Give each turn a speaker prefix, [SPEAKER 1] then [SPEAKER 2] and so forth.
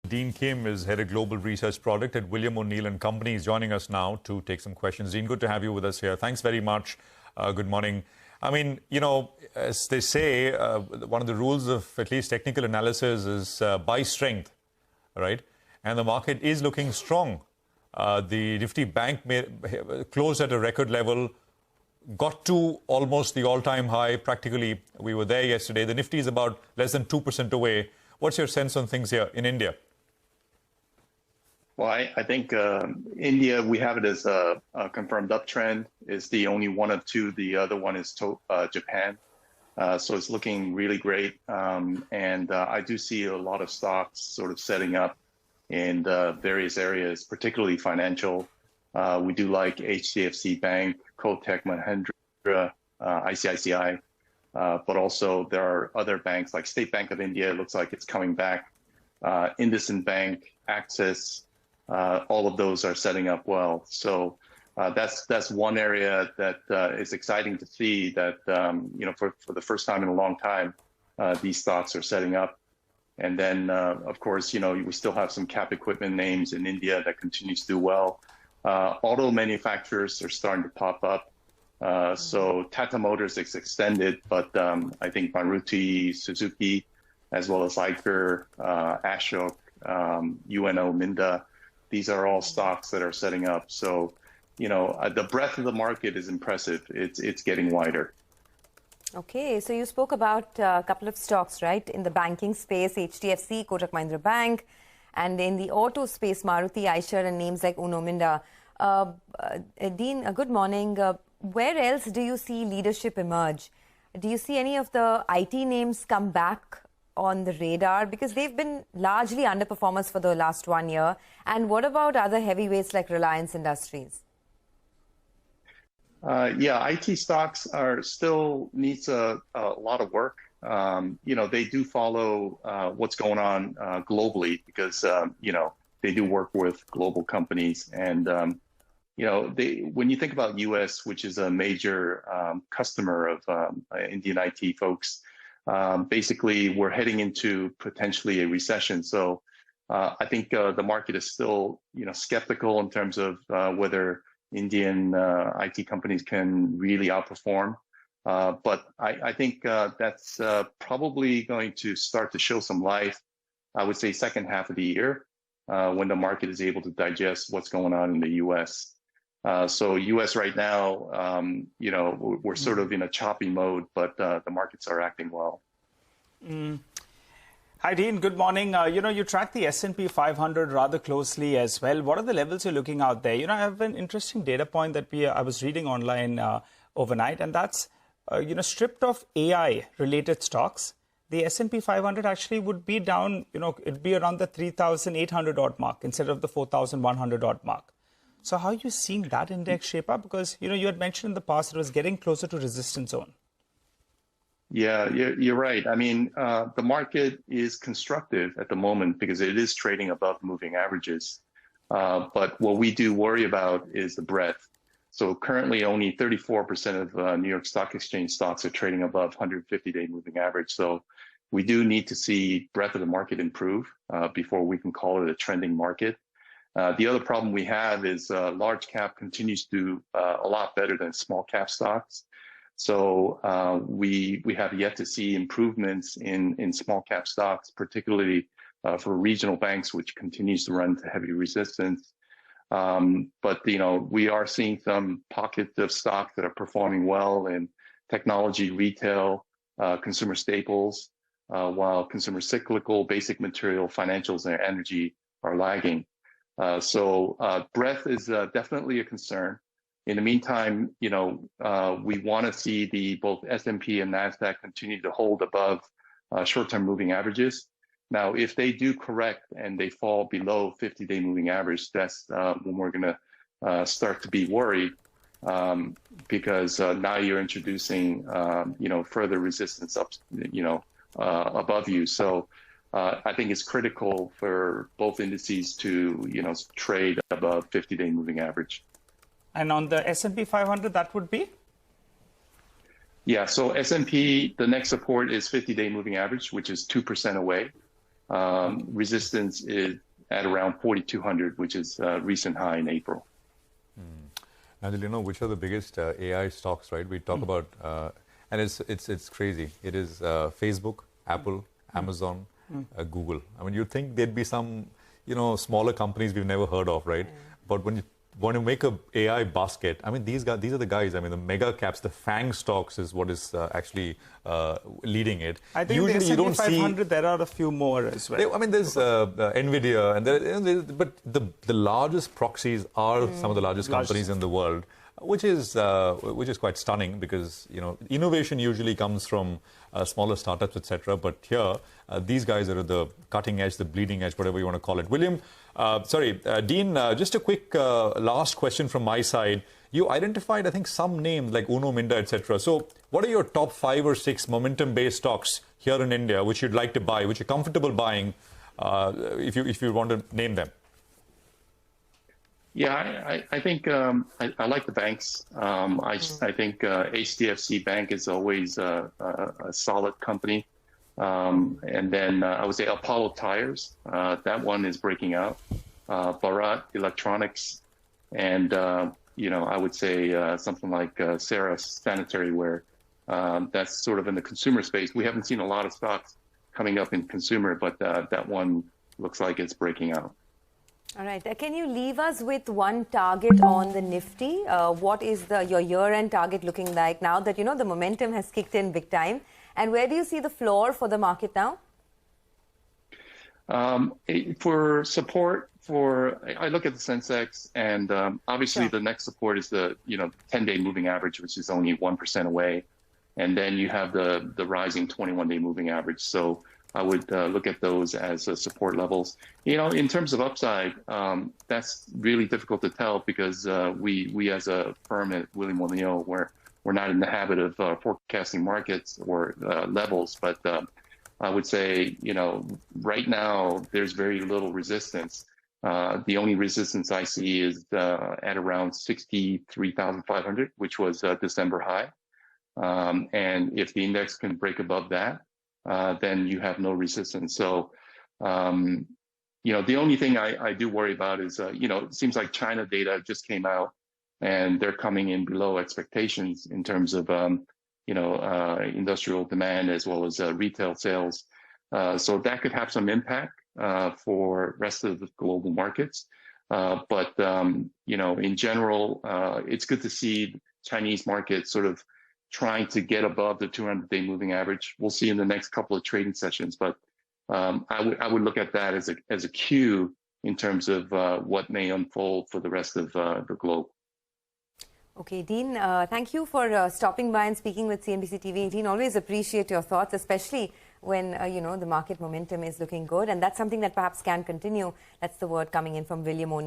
[SPEAKER 1] Dean Kim is head of global research product at William O'Neill and Company. He's joining us now to take some questions. Dean, good to have you with us here. Thanks very much. Good morning. I mean, you know, as they say, one of the rules of at least technical analysis is buy strength, right? And the market is looking strong. The Nifty Bank closed at a record level, got to almost the all-time high. Practically, we were there yesterday. The Nifty is about less than 2% away. What's your sense on things here in India?
[SPEAKER 2] Well, I think India, we have it as a confirmed uptrend. Is the only one of two. The other one is Japan. So it's looking really great. And I do see a lot of stocks sort of setting up in various areas, particularly financial. We do like HDFC Bank, Kotak Mahindra, ICICI. But also there are other banks like State Bank of India. It looks like it's coming back. IndusInd Bank, Axis. All of those are setting up well. So that's one area that is exciting to see that, you know, for the first time in a long time, these stocks are setting up. And then, of course, you know, we still have some cap equipment names in India that continues to do well. Auto manufacturers are starting to pop up. So Tata Motors is extended, but I think Maruti, Suzuki, as well as Eicher, Ashok, UNO, Minda, these are all stocks that are setting up. So, you know, the breadth of the market is impressive. It's getting wider.
[SPEAKER 3] Okay, so you spoke about a couple of stocks, right? In the banking space, HDFC, Kotak Mahindra Bank, and in the auto space, Maruti, Eicher, and names like UNO, Minda. Dean, good morning. Where else do you see leadership emerge? Do you see any of the IT names come back on the radar? Because they've been largely underperformers for the last 1 year. And what about other heavyweights like Reliance Industries?
[SPEAKER 2] Yeah, IT stocks are still needs a lot of work. You know, they do follow what's going on globally because, you know, they do work with global companies. And, you know, when you think about US, which is a major customer of Indian IT folks, basically we're heading into potentially a recession. So I think the market is still, you know, skeptical in terms of whether Indian IT companies can really outperform. But I think that's probably going to start to show some life, I would say second half of the year, when the market is able to digest what's going on in the US. So US right now, you know, we're sort of in a choppy mode, but the markets are acting well.
[SPEAKER 4] Hi, Dean. Good morning. You know, you track the S&P 500 rather closely as well. What are the levels you're looking out there? You know, I have an interesting data point that I was reading online overnight, and that's, you know, stripped of AI-related stocks, the S&P 500 actually would be down, you know, it'd be around the 3,800 odd mark instead of the 4,100 odd mark. So how are you seeing that index shape up? Because, you know, you had mentioned in the past it was getting closer to resistance zone.
[SPEAKER 2] Yeah, you're right. I mean, the market is constructive at the moment because it is trading above moving averages. But what we do worry about is the breadth. So currently only 34% of New York Stock Exchange stocks are trading above 150-day moving average. So we do need to see breadth of the market improve before we can call it a trending market. The other problem we have is large cap continues to do a lot better than small cap stocks. So we have yet to see improvements in small cap stocks, particularly for regional banks, which continues to run to heavy resistance. But, you know, we are seeing some pockets of stocks that are performing well in technology, retail, consumer staples, while consumer cyclical, basic material, financials, and energy are lagging. So breadth is definitely a concern. In the meantime, you know, we want to see both S&P and NASDAQ continue to hold above short-term moving averages. Now, if they do correct and they fall below 50-day moving average, that's when we're going to start to be worried because now you're introducing, you know, further resistance up, you know, above you. So I think it's critical for both indices to, you know, trade above 50-day moving average.
[SPEAKER 4] And on the S&P 500, that would be?
[SPEAKER 2] Yeah, so S&P, the next support is 50-day moving average, which is 2% away. Resistance is at around 4,200, which is a recent high in April.
[SPEAKER 1] Nigel, you know, which are the biggest AI stocks, right? We talk about, and it's crazy. It is Facebook, Apple, Amazon, Google. I mean, you'd think there'd be some, you know, smaller companies we've never heard of, right? But when you make a AI basket, I mean, these are the guys. I mean, the mega caps, the FANG stocks is what is actually leading it.
[SPEAKER 4] I think usually you don't 500, see. There are a few more as well.
[SPEAKER 1] I mean, there's Nvidia, and but the largest proxies are some of the largest companies in the world, which is quite stunning because, you know, innovation usually comes from smaller startups, etc. But here, these guys are the cutting edge, the bleeding edge, whatever you want to call it. William, Dean, just a quick last question from my side. You identified, I think, some names like Uno Minda, etc. So what are your top 5 or 6 momentum-based stocks here in India which you'd like to buy, which you're comfortable buying, if you want to name them?
[SPEAKER 2] Yeah, I think I like the banks. I think HDFC Bank is always a solid company. And then I would say Apollo Tires, that one is breaking out. Bharat Electronics, and you know, I would say something like Sarah Sanitary Ware. That's sort of in the consumer space. We haven't seen a lot of stocks coming up in consumer, but that one looks like it's breaking out.
[SPEAKER 3] All right. Can you leave us with one target on the Nifty? What is your year-end target looking like now that, you know, the momentum has kicked in big time? And where do you see the floor for the market now?
[SPEAKER 2] For support, I look at the Sensex, and obviously the next support is the 10-day moving average, which is only 1% away, and then you have the rising 21-day moving average. So I would look at those as support levels. You know, in terms of upside, that's really difficult to tell because we as a firm at William O'Neill, we're not in the habit of forecasting markets or levels, but I would say, you know, right now there's very little resistance. The only resistance I see is at around 63,500, which was December high. And if the index can break above that, then you have no resistance. So, you know, the only thing I do worry about is, you know, it seems like China data just came out and they're coming in below expectations in terms of, you know, industrial demand as well as retail sales. So that could have some impact for rest of the global markets. But, you know, in general, it's good to see Chinese markets sort of trying to get above the 200-day moving average. We'll see in the next couple of trading sessions, but I would look at that as a cue in terms of what may unfold for the rest of the globe.
[SPEAKER 3] Okay, Dean, thank you for stopping by and speaking with CNBC TV18. Always appreciate your thoughts, especially when, you know, the market momentum is looking good. And that's something that perhaps can continue. That's the word coming in from William O'Neill.